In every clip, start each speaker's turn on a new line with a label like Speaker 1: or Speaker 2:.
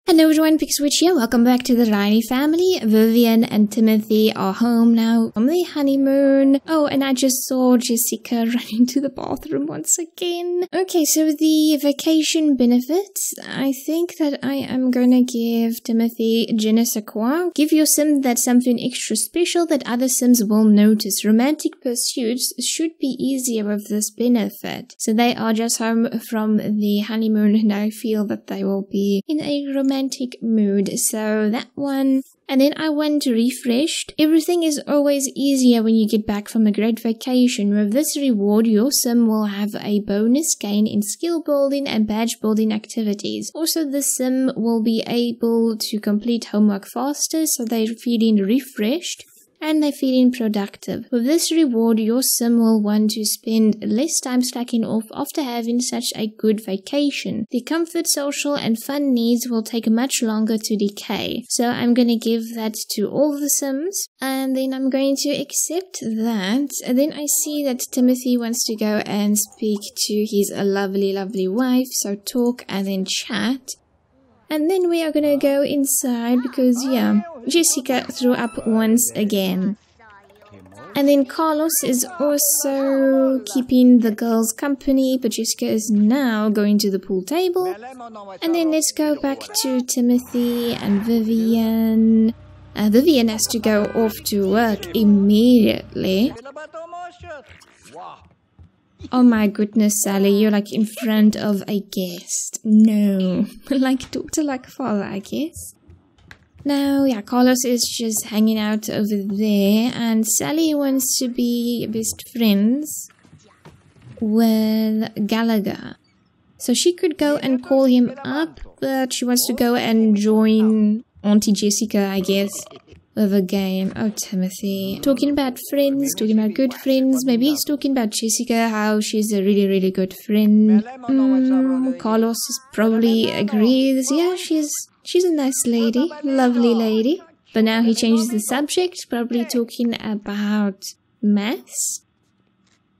Speaker 1: Hello everyone, pixelwitch here. Welcome back to the Riley family. Vivian and Timothy are home now from the honeymoon. Oh, and I just saw Jessica run into the bathroom once again. Okay, so the vacation benefits. I think that I am gonna give Timothy je ne sais quoi. Give your sim that something extra special that other sims will notice. Romantic pursuits should be easier with this benefit. So they are just home from the honeymoon and I feel that they will be in a romantic mood, so that one. And then I went refreshed. Everything is always easier when you get back from a great vacation. With this reward, your sim will have a bonus gain in skill building and badge building activities. Also, the sim will be able to complete homework faster, so they're feeling refreshed. And they're feeling productive. With this reward, your sim will want to spend less time slacking off after having such a good vacation. The comfort, social, and fun needs will take much longer to decay. So I'm going to give that to all the sims. And then I'm going to accept that. And then I see that Timothy wants to go and speak to his lovely, lovely wife. So talk and then chat. And then we are gonna go inside because, yeah, Jessica threw up once again. And then Carlos is also keeping the girls company, but Jessica is now going to the pool table. And then let's go back to Timothy and Vivian. Vivian has to go off to work immediately. Oh my goodness, Sally, you're like in front of a guest. No. Like daughter, like father, I guess. Now, yeah, Carlos is just hanging out over there, and Sally wants to be best friends with Gallagher. So she could go and call him up, but she wants to go and join Auntie Jessica, I guess, with a game. Oh, Timothy. Talking about friends, talking about good friends. Maybe he's talking about Jessica, how she's a really, really good friend. Carlos is probably agrees. Yeah, she's a nice lady. Lovely lady. But now he changes the subject, probably talking about maths.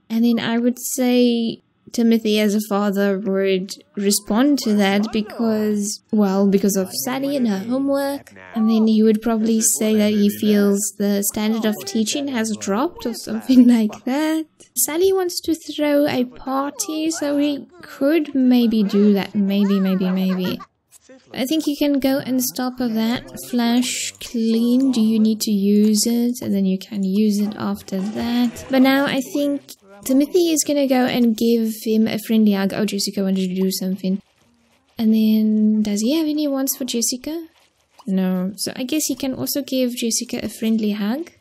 Speaker 1: And then I would say Timothy as a father would respond to that because, well, because of Sally and her homework. And then he would probably say that he feels the standard of teaching has dropped or something like that. Sally wants to throw a party, so we could maybe do that. Maybe. I think you can go and stop that. Flash clean. Do you need to use it? And then you can use it after that. But now I think Timothy is gonna go and give him a friendly hug. Oh, Jessica wanted to do something. And then, does he have any wants for Jessica? No. So I guess he can also give Jessica a friendly hug.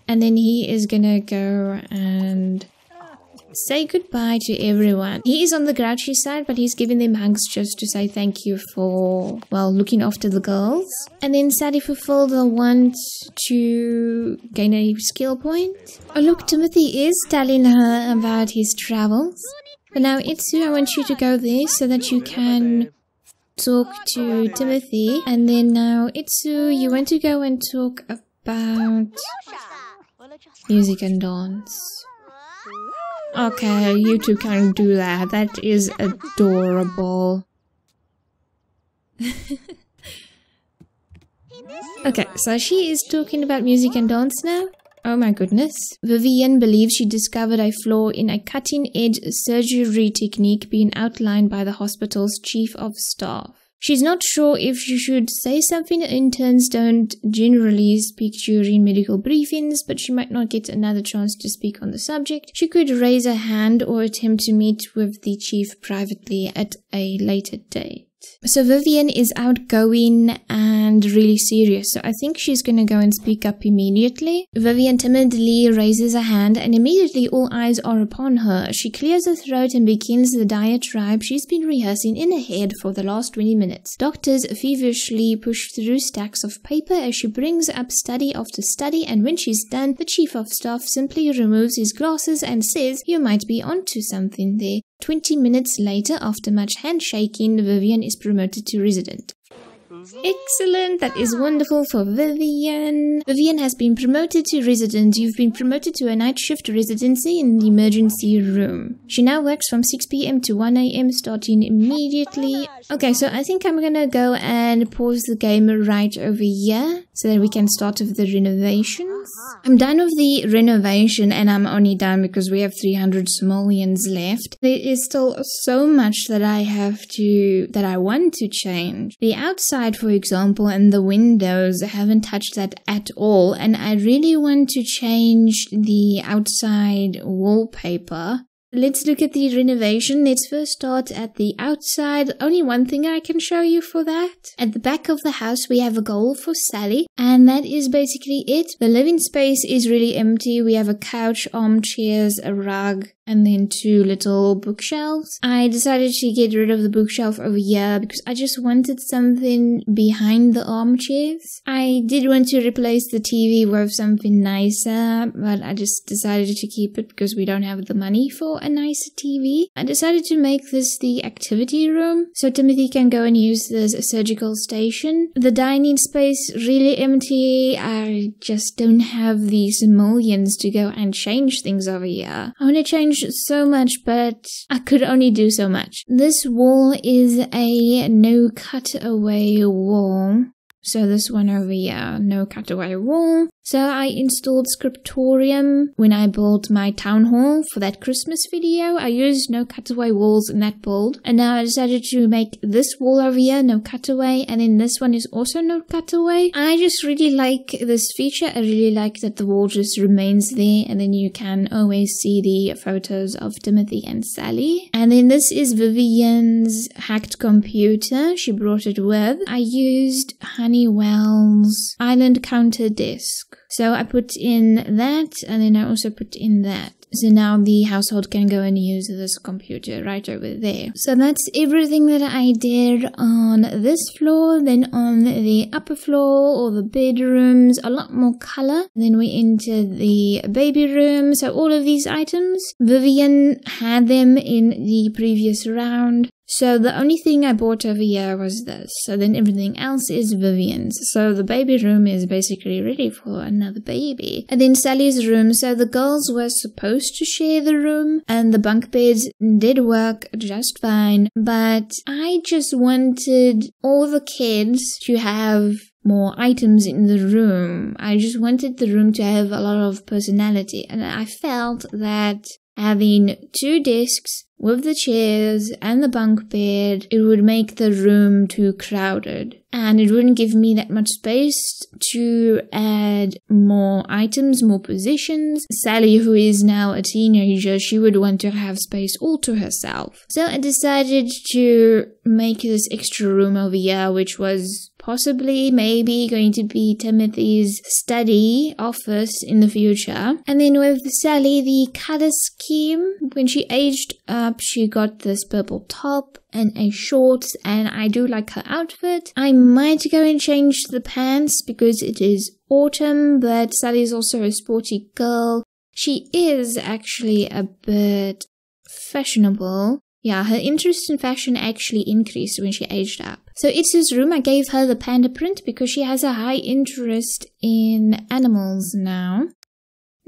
Speaker 1: And then he is gonna go and say goodbye to everyone. He is on the grouchy side, but he's giving them hugs just to say thank you for, well, looking after the girls. And then Sally fulfilled the want to gain a skill point. Oh look, Timothy is telling her about his travels. But now Itsu, I want you to go there so that you can talk to Timothy. And then now Itsu, you want to go and talk about music and dance. Okay, you two can do that. That is adorable. Okay, so she is talking about music and dance now. Oh my goodness. Vivian believes she discovered a flaw in a cutting-edge surgery technique being outlined by the hospital's chief of staff. She's not sure if she should say something. Interns don't generally speak during medical briefings, but she might not get another chance to speak on the subject. She could raise a hand or attempt to meet with the chief privately at a later date. So Vivian is outgoing and really serious, so I think she's gonna go and speak up immediately. Vivian timidly raises a hand and immediately all eyes are upon her. She clears her throat and begins the diatribe she's been rehearsing in her head for the last 20 minutes. Doctors feverishly push through stacks of paper as she brings up study after study, and when she's done, the chief of staff simply removes his glasses and says, "You might be onto something there." 20 minutes later, after much handshaking, Vivian is promoted to resident. Excellent, that is wonderful for Vivian. Vivian has been promoted to resident. You've been promoted to a night shift residency in the emergency room. She now works from 6 p.m. to 1 a.m. starting immediately. Okay, so I think I'm gonna go and pause the game right over here so that we can start with the renovations. I'm done with the renovation, and I'm only done because we have 300 simoleons left. There is still so much that I want to change. The outside, for example, and the windows, I haven't touched that at all, and I really want to change the outside wallpaper. Let's look at the renovation. Let's first start at the outside. Only one thing I can show you for that. At the back of the house, we have a goal for Sally, and that is basically it. The living space is really empty. We have a couch, armchairs, a rug, and then 2 little bookshelves. I decided to get rid of the bookshelf over here because I just wanted something behind the armchairs. I did want to replace the TV with something nicer, but I just decided to keep it because we don't have the money for a nicer TV. I decided to make this the activity room so Timothy can go and use this surgical station. The dining space really empty. I just don't have the simoleons to go and change things over here. I want to change so much, but I could only do so much. This wall is a no cutaway wall. So this one over here, no cutaway wall. So I installed scriptorium when I built my town hall for that Christmas video. I used no cutaway walls in that build. And now I decided to make this wall over here no cutaway. And then this one is also no cutaway. I just really like this feature. I really like that the wall just remains there. And then you can always see the photos of Timothy and Sally. And then this is Vivian's hacked computer. She brought it with. I used Honeywell's Island Counter Disk. So I put in that, and then I also put in that. So now the household can go and use this computer right over there. So that's everything that I did on this floor. Then on the upper floor, or the bedrooms, a lot more color. Then we entered the baby room. So all of these items, Vivian had them in the previous round. So the only thing I bought over here was this. So then everything else is Vivian's. So the baby room is basically ready for another baby. And then Sally's room. So the girls were supposed to share the room, and the bunk beds did work just fine. But I just wanted all the kids to have more items in the room. I just wanted the room to have a lot of personality. And I felt that having 2 desks with the chairs and the bunk bed, it would make the room too crowded. And it wouldn't give me that much space to add more items, more positions. Sally, who is now a teenager, she would want to have space all to herself. So I decided to make this extra room over here, which was possibly, maybe going to be Timothy's study office in the future. And then with Sally, the color scheme, when she aged up, she got this purple top and a shorts, and I do like her outfit. I might go and change the pants because it is autumn, but Sally is also a sporty girl. She is actually a bit fashionable. Yeah, her interest in fashion actually increased when she aged up. So it's this room. I gave her the panda print because she has a high interest in animals now.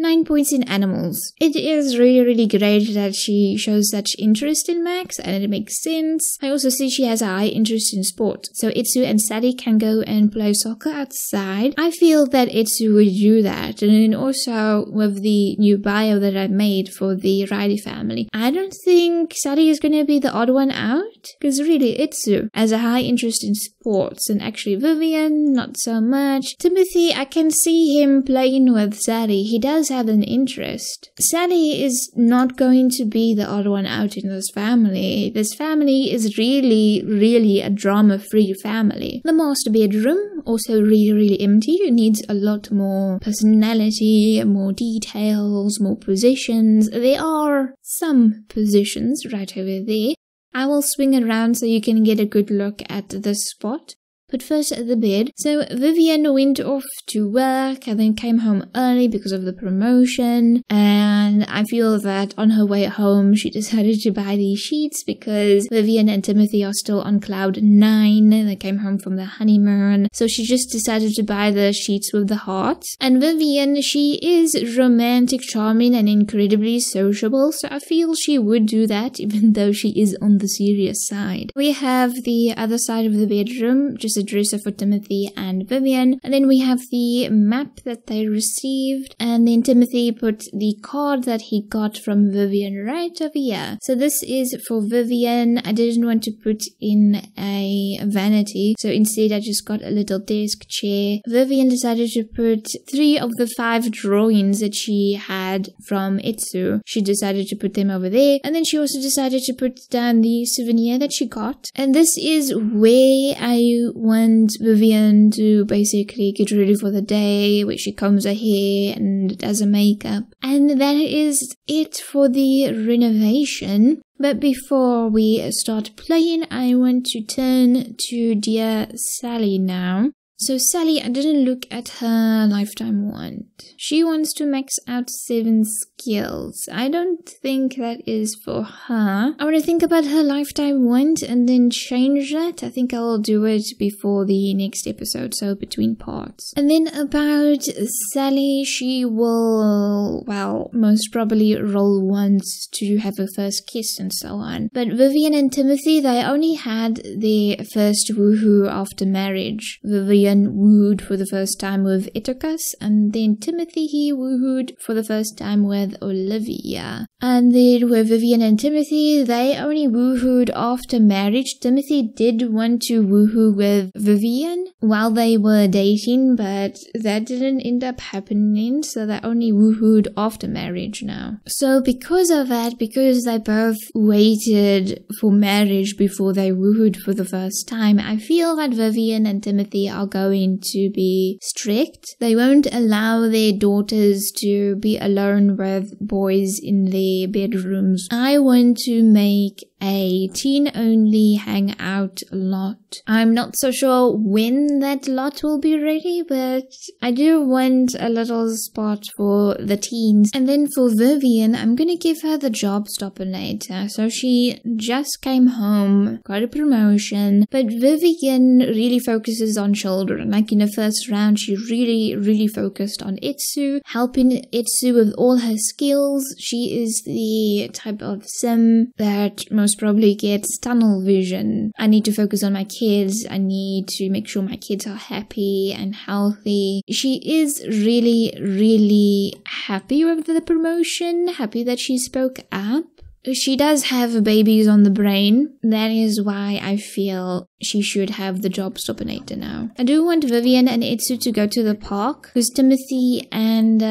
Speaker 1: 9 points in animals. It is really, really great that she shows such interest in Max, and it makes sense. I also see she has a high interest in sport. So Itsu and Sally can go and play soccer outside. I feel that Itsu would do that. And then also with the new bio that I made for the Riley family, I don't think Sally is going to be the odd one out. Because really, Itsu has a high interest in sports. And actually Vivian, not so much. Timothy, I can see him playing with Sally. He does have an interest. Sally is not going to be the odd one out in this family. This family is really, really a drama-free family. The master bedroom, also really, really empty. It needs a lot more personality, more details, more positions. There are some positions right over there. I will swing around so you can get a good look at this spot. But first, the bed. So Vivian went off to work and then came home early because of the promotion. And I feel that on her way home, she decided to buy these sheets because Vivian and Timothy are still on cloud 9. They came home from the honeymoon. So she just decided to buy the sheets with the hearts. And Vivian, she is romantic, charming, and incredibly sociable. So I feel she would do that even though she is on the serious side. We have the other side of the bedroom, just a dresser for Timothy and Vivian, and then we have the map that they received, and then Timothy put the card that he got from Vivian right over here. So this is for Vivian. I didn't want to put in a vanity, so instead I just got a little desk chair. Vivian decided to put 3 of the 5 drawings that she had from Itsu. She decided to put them over there, and then she also decided to put down the souvenir that she got. And this is where I want Vivian to basically get ready for the day, where she combs her hair and does her makeup. And that is it for the renovation. But before we start playing, I want to turn to dear Sally now. So Sally, I didn't look at her lifetime want. She wants to max out 7 skills. I don't think that is for her. I want to think about her lifetime want and then change that. I think I'll do it before the next episode, so between parts. And then about Sally, she will, well, most probably roll once to have her first kiss and so on. But Vivian and Timothy, they only had their first woohoo after marriage. Vivian wooed for the first time with Itokas, and then Timothy, he woohooed for the first time with Olivia. And then with Vivian and Timothy, they only woohooed after marriage. Timothy did want to woohoo with Vivian while they were dating, but that didn't end up happening, so they only woohooed after marriage now. So because of that, because they both waited for marriage before they woohooed for the first time, I feel that Vivian and Timothy are going to be strict. They won't allow their daughters to be alone with boys in their bedrooms. I want to make a teen-only hangout lot. I'm not so sure when that lot will be ready, but I do want a little spot for the teens. And then for Vivian, I'm gonna give her the job stopinator. So she just came home, got a promotion, but Vivian really focuses on children. Like in the first round, she really focused on Itsu, helping Itsu with all her skills. She is the type of sim that most probably gets tunnel vision. I need to focus on my kids. I need to make sure my kids are happy and healthy. She is really happy with the promotion, happy that she spoke up. She does have babies on the brain. That is why I feel she should have the job stopinator now. I do want Vivian and Itsu to go to the park because Timothy and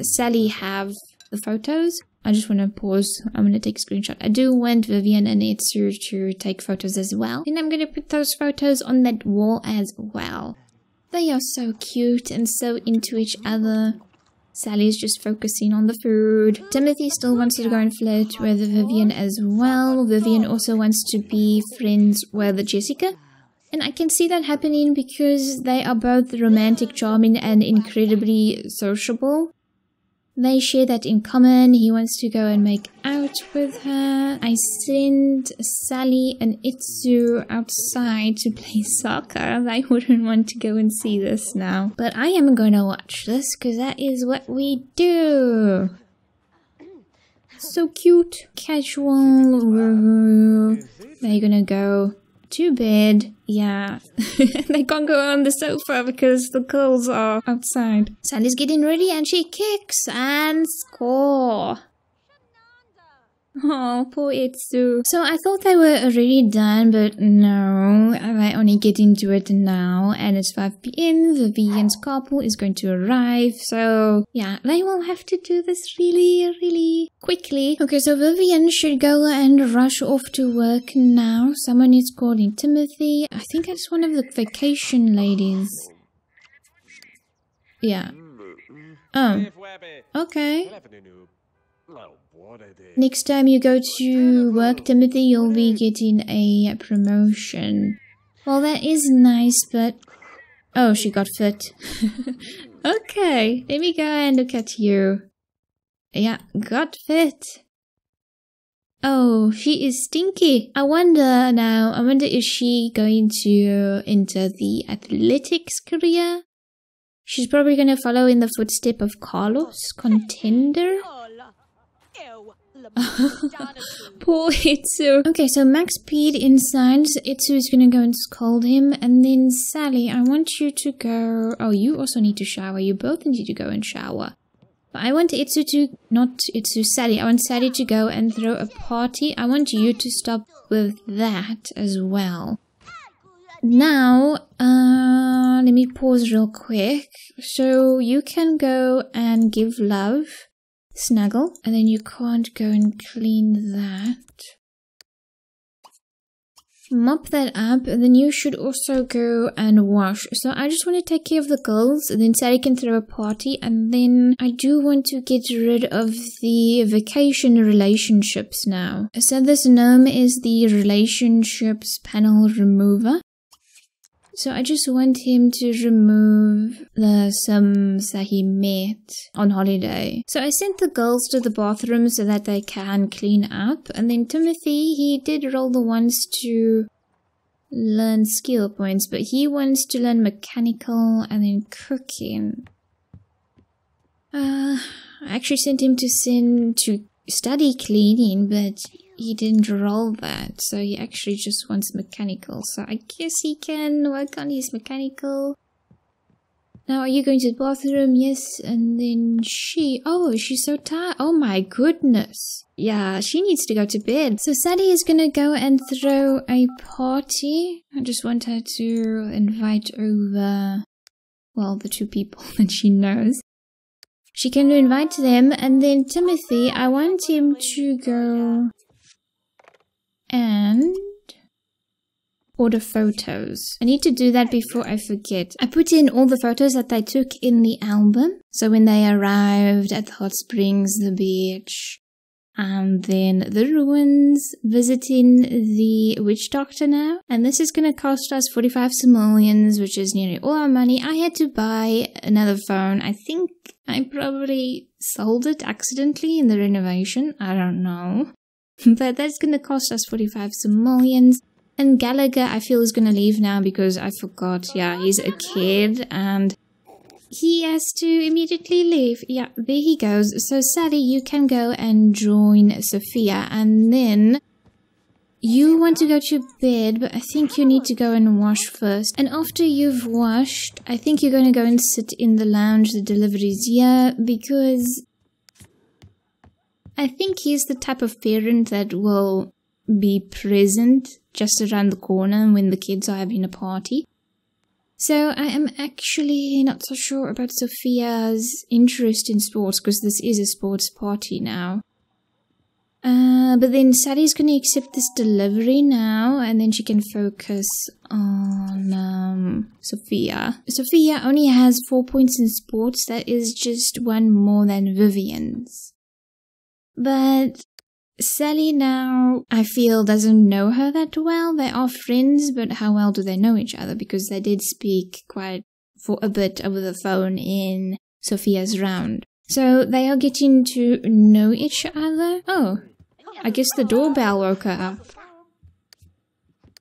Speaker 1: Sally have the photos. I just want to pause. I'm going to take a screenshot. I do want Vivian and Itsu to take photos as well. And I'm going to put those photos on that wall as well. They are so cute and so into each other. Sally's just focusing on the food. Timothy still wants to go and flirt with Vivian as well. Vivian also wants to be friends with Jessica. And I can see that happening because they are both romantic, charming, and incredibly sociable. They share that in common. He wants to go and make out with her. I sent Sally and Itsu outside to play soccer. They wouldn't want to go and see this now. But I am gonna watch this because that is what we do. So cute. Casual. They're gonna go to bed. Yeah, they can't go on the sofa because the girls are outside. Sally's getting ready and she kicks and score. Oh, poor Itsu. So I thought they were already done, but no, I only get into it now, and it's 5 p.m. Vivian's couple is going to arrive, so yeah, they will have to do this really quickly. Okay, so Vivian should go and rush off to work now. Someone is calling Timothy. I think it's one of the vacation ladies. Yeah. Oh, okay. Next time you go to work, Timothy, you'll be getting a promotion. Well, that is nice, but... Oh, she got fit. Okay, let me go and look at you. Yeah, got fit. Oh, she is stinky. I wonder is she going to enter the athletics career? She's probably going to follow in the footsteps of Carlos, Contender. Poor Itsu. Okay, so Max peed inside. So Itsu is gonna go and scold him. And then Sally, I want you to go... Oh, you also need to shower. You both need to go and shower. But I want Itsu to... Not Itsu, Sally. I want Sally to go and throw a party. I want you to stop with that as well. Now, let me pause real quick. So you can go and give love. Snuggle, and then you can't go and clean that. Mop that up, and then you should also go and wash. So I just want to take care of the girls, and then Sally can throw a party, and then I do want to get rid of the vacation relationships now. So this gnome is the relationships panel remover. So I just want him to remove the Sims that he met on holiday. So I sent the girls to the bathroom so that they can clean up. And then Timothy, he did roll the ones to learn skill points, but he wants to learn mechanical and then cooking. I actually sent him to study cleaning, but he didn't roll that, so he actually just wants mechanical. So I guess he can work on his mechanical. Now, are you going to the bathroom? Yes, and then oh, she's so tired. Oh my goodness. Yeah, she needs to go to bed. So Sadie is gonna go and throw a party. I just want her to invite over, well, the two people that she knows. She can invite them, and then Timothy, I want him to go and order photos. I need to do that before I forget. I put in all the photos that they took in the album. So when they arrived at the hot springs, the beach, and then the ruins, visiting the witch doctor now. And this is going to cost us 45 simoleons, which is nearly all our money. I had to buy another phone. I think I probably sold it accidentally in the renovation. I don't know. But that's going to cost us 45 simoleons. And Gallagher, I feel, is going to leave now because I forgot. Yeah, he's a kid and he has to immediately leave. Yeah, there he goes. So Sally, you can go and join Sophia. And then you want to go to bed, but I think you need to go and wash first. And after you've washed, I think you're going to go and sit in the lounge. The delivery's here because I think he's the type of parent that will be present just around the corner when the kids are having a party. So I am actually not so sure about Sophia's interest in sports because this is a sports party now. But then Sally's going to accept this delivery now and then she can focus on Sophia. Sophia only has 4 points in sports. That is just one more than Vivian's. But Sally now, I feel, doesn't know her that well. They are friends, but how well do they know each other? Because they did speak quite for a bit over the phone in Sophia's round. So they are getting to know each other. Oh, I guess the doorbell woke her up.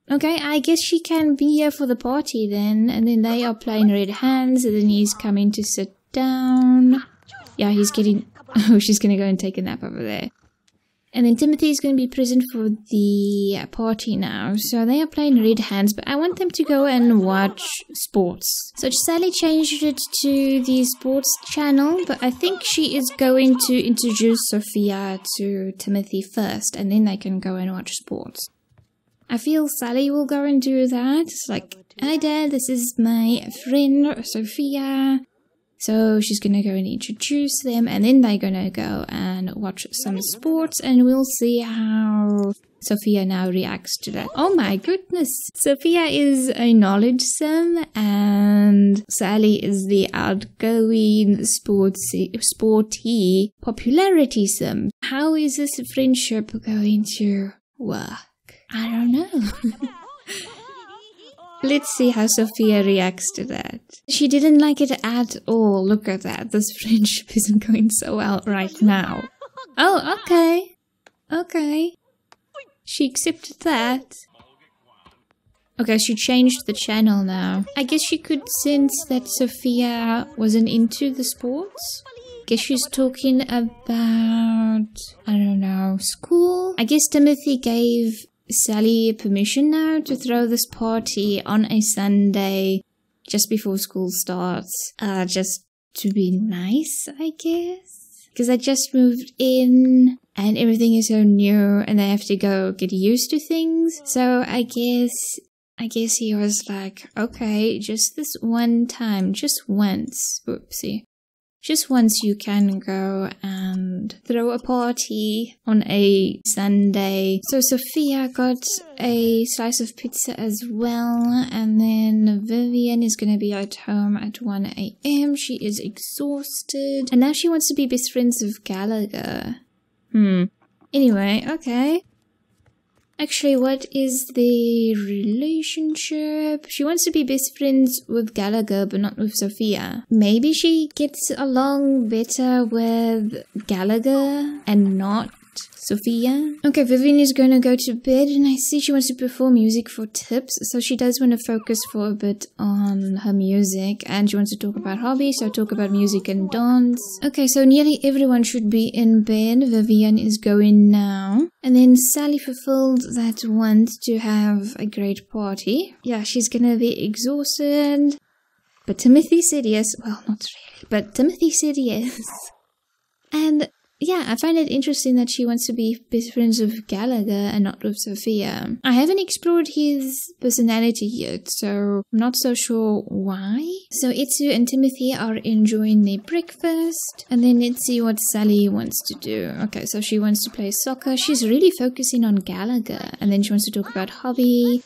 Speaker 1: Okay, I guess she can be here for the party then. And then they are playing red hands, and then he's coming to sit down. Yeah, he's getting... Oh, she's gonna go and take a nap over there. And then Timothy is going to be present for the party now. So they are playing red hands, but I want them to go and watch sports. So Sally changed it to the sports channel, but I think she is going to introduce Sophia to Timothy first, and then they can go and watch sports. I feel Sally will go and do that. It's like, hi Dad, this is my friend Sophia. So she's going to go and introduce them, and then they're going to go and watch some sports, and we'll see how Sophia now reacts to that. Oh my goodness! Sophia is a knowledge sim, and Sally is the outgoing sporty popularity sim. How is this friendship going to work? I don't know. Let's see how Sophia reacts to that. She didn't like it at all. Look at that. This friendship isn't going so well right now. Oh, okay. Okay. She accepted that. Okay, she changed the channel now. I guess she could sense that Sophia wasn't into the sports. I guess she's talking about, I don't know, school. I guess Timothy gave Sally permission now to throw this party on a Sunday just before school starts. Just to be nice, I guess. Because I just moved in and everything is so new and they have to go get used to things. So I guess he was like, okay, just this one time, just once, whoopsie. Just once you can go and throw a party on a Sunday. So Sophia got a slice of pizza as well. And then Vivian is going to be at home at 1 AM. She is exhausted. And now she wants to be best friends with Gallagher. Anyway, okay. Actually, what is the relationship? She wants to be best friends with Gallagher, but not with Sophia. Maybe she gets along better with Gallagher and not Sophia. Okay, Vivian is gonna go to bed and I see she wants to perform music for tips. So she does want to focus for a bit on her music and she wants to talk about hobbies, so talk about music and dance. Okay, so nearly everyone should be in bed. Vivian is going now. And then Sally fulfilled that want to have a great party. Yeah, she's gonna be exhausted. But Timothy said yes. Well, not really, but Timothy said yes. And yeah, I find it interesting that she wants to be best friends with Gallagher and not with Sophia. I haven't explored his personality yet, so I'm not so sure why. So Itsu and Timothy are enjoying their breakfast. And then let's see what Sally wants to do. Okay, so she wants to play soccer. She's really focusing on Gallagher. And then she wants to talk about hobby.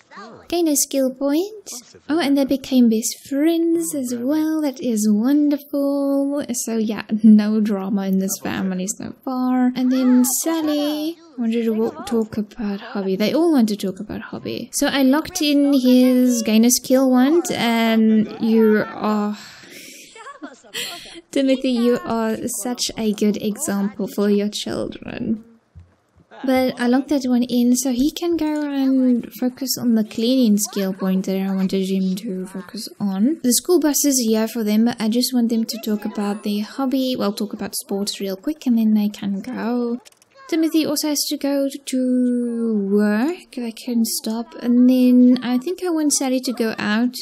Speaker 1: Gain a skill point. Oh, and they became best friends as well. That is wonderful. So yeah, no drama in this family so far. And then Sally wanted to talk about hobby. They all want to talk about hobby. So I locked in his gain a skill want, and you are... Timothy, you are such a good example for your children. But I locked that one in so he can go and focus on the cleaning skill point that I wanted him to focus on. The school bus is here for them, but I just want them to talk about their hobby. Well, talk about sports real quick and then they can go. Timothy also has to go to work. They can stop. And then I think I want Sally to go out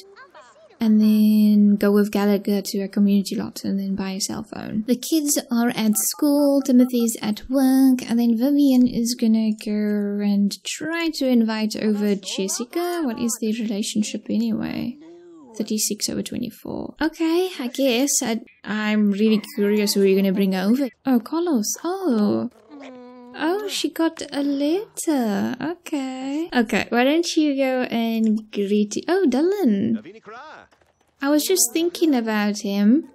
Speaker 1: and then go with Gallagher to a community lot and then buy a cell phone. The kids are at school, Timothy's at work, and then Vivian is gonna go and try to invite over Jessica. What is their relationship anyway? 36/24. Okay, I guess. I'm really curious who you're gonna bring over. Oh, Carlos. Oh, she got a letter. Okay. Okay, why don't you go and greet... Oh, Dylan. I was just thinking about him.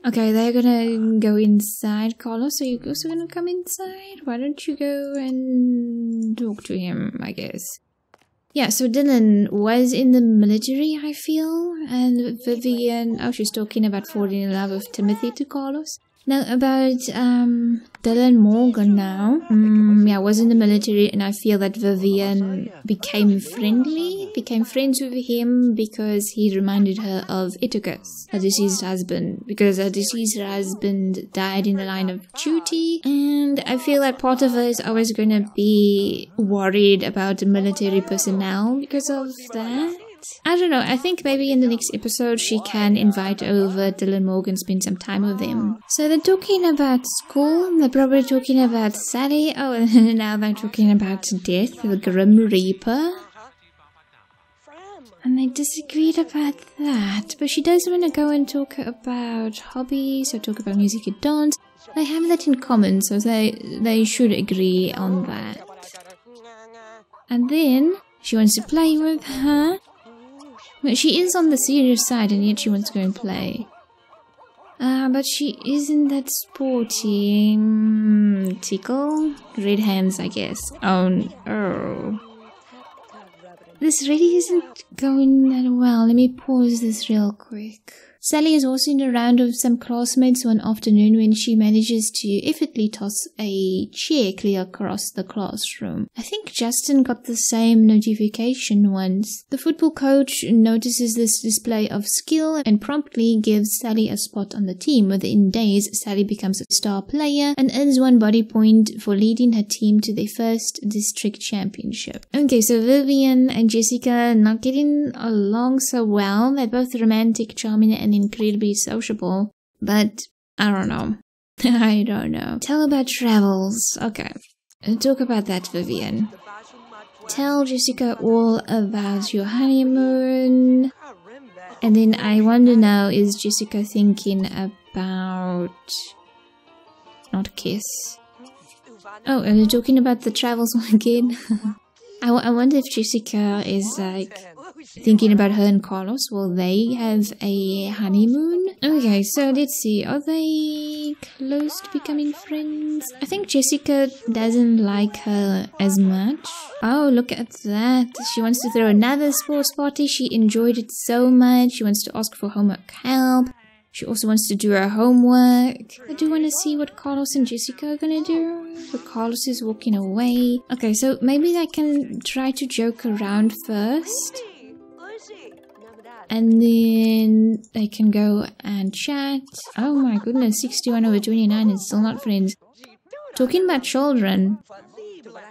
Speaker 1: Okay, they're gonna go inside. Carlos, are you also gonna come inside? Why don't you go and talk to him, I guess. Yeah, so Dylan was in the military, I feel. And Vivian... Oh, she's talking about falling in love with Timothy to Carlos. Now about Dylan Morgan now. Yeah, was in the military and I feel that Vivian became friends with him because he reminded her of Itikus, her deceased husband, because her deceased husband died in the line of duty, and I feel that part of her is always gonna be worried about the military personnel because of that. I don't know, I think maybe in the next episode she can invite over Dylan Morgan, spend some time with him. So they're talking about school, they're probably talking about Sally, oh, and now they're talking about death, the Grim Reaper. And they disagreed about that, but she does want to go and talk about hobbies, or talk about music and dance. They have that in common, so they should agree on that. And then she wants to play with her. But she is on the serious side and yet she wants to go and play. But she isn't that sporty. Tickle? Red hands, I guess. Oh. This really isn't going that well. Let me pause this real quick. Sally is also in a round of some classmates one afternoon when she manages to effortlessly toss a chair clear across the classroom. I think Justin got the same notification once. The football coach notices this display of skill and promptly gives Sally a spot on the team. Within days, Sally becomes a star player and earns 1 body point for leading her team to their first district championship. Okay, so Vivian and Jessica not getting along so well. They're both romantic, charming, and incredibly sociable, but I don't know. I don't know. Tell about travels. Okay, talk about that, Vivian. Tell Jessica all about your honeymoon. And then I want to know, is Jessica thinking about... not kiss. Oh, are we talking about the travels again? I wonder if Jessica is like thinking about her and Carlos. Will they have a honeymoon? Okay, so let's see. Are they close to becoming friends? I think Jessica doesn't like her as much. Oh, look at that. She wants to throw another sports party. She enjoyed it so much. She wants to ask for homework help. She also wants to do her homework. I do want to see what Carlos and Jessica are gonna do. But Carlos is walking away. Okay, so maybe they can try to joke around first. And then they can go and chat. Oh my goodness, 61/29 is still not friends. Talking about children.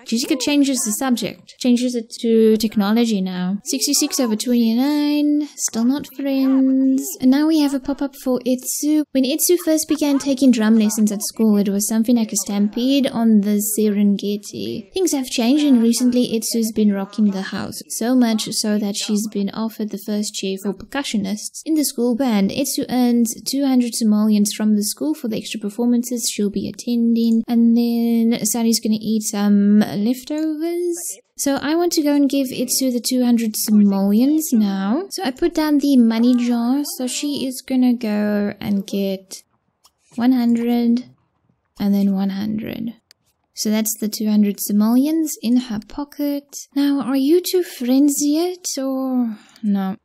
Speaker 1: Jessica changes the subject. Changes it to technology now. 66/29. Still not friends. And now we have a pop-up for Itsu. When Itsu first began taking drum lessons at school, it was something like a stampede on the Serengeti. Things have changed and recently Itsu's been rocking the house. So much so that she's been offered the first chair for percussionists in the school band. Itsu earns 200 simoleons from the school for the extra performances she'll be attending. And then Sally's gonna eat some leftovers. So I want to go and give Itsu the 200 simoleons now. So I put down the money jar. So she is gonna go and get 100 and then 100. So that's the 200 simoleons in her pocket. Now, are you two friends yet or no?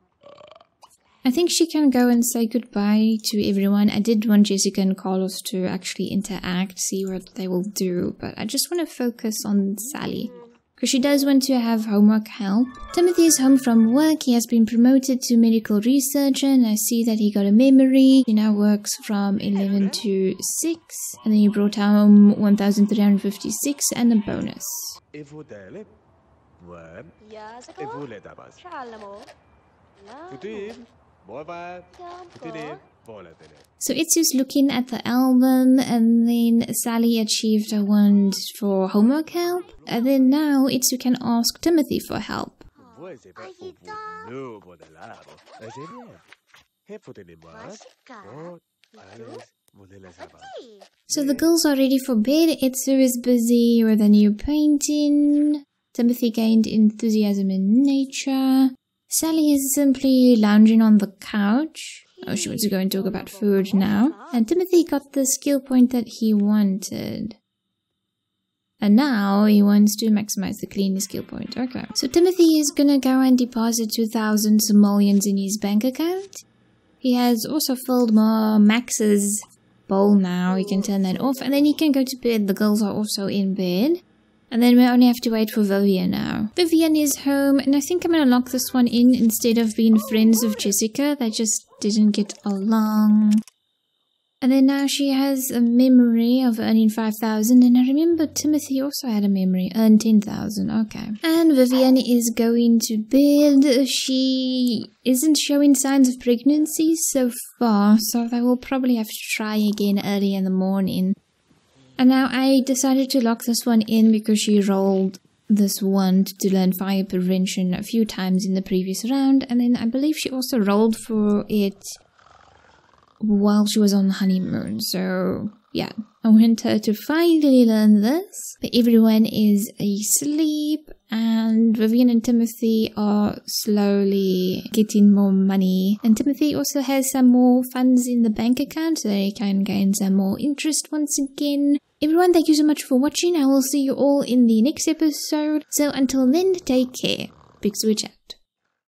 Speaker 1: I think she can go and say goodbye to everyone. I did want Jessica and Carlos to actually interact, see what they will do, but I just want to focus on Sally, because she does want to have homework help. Timothy is home from work. He has been promoted to medical researcher, and I see that he got a memory. He now works from 11 to 6, and then he brought home 1,356 and a bonus. So Itsu's looking at the album, and then Sally achieved a wand for homework help, and then now Itsu can ask Timothy for help. So the girls are ready for bed. Itsu is busy with a new painting. Timothy gained enthusiasm in nature. Sally is simply lounging on the couch. Oh, she wants to go and talk about food now. And Timothy got the skill point that he wanted. And now he wants to maximize the cleaning skill point. Okay. So Timothy is gonna go and deposit 2,000 simoleons in his bank account. He has also filled more Max's bowl now. He can turn that off. And then he can go to bed. The girls are also in bed. And then we only have to wait for Vivian now. Vivian is home, and I think I'm gonna lock this one in instead of being friends of Jessica. They just didn't get along. And then now she has a memory of earning 5,000, and I remember Timothy also had a memory, earned 10,000, okay. And Vivian is going to bed. She isn't showing signs of pregnancy so far, so they will probably have to try again early in the morning. And now I decided to lock this one in because she rolled this wand to learn fire prevention a few times in the previous round. And then I believe she also rolled for it while she was on honeymoon. So yeah, I want her to finally learn this. But everyone is asleep and Vivian and Timothy are slowly getting more money. And Timothy also has some more funds in the bank account so they can gain some more interest once again. Everyone, thank you so much for watching. I will see you all in the next episode. So until then, take care. pixelwitch out.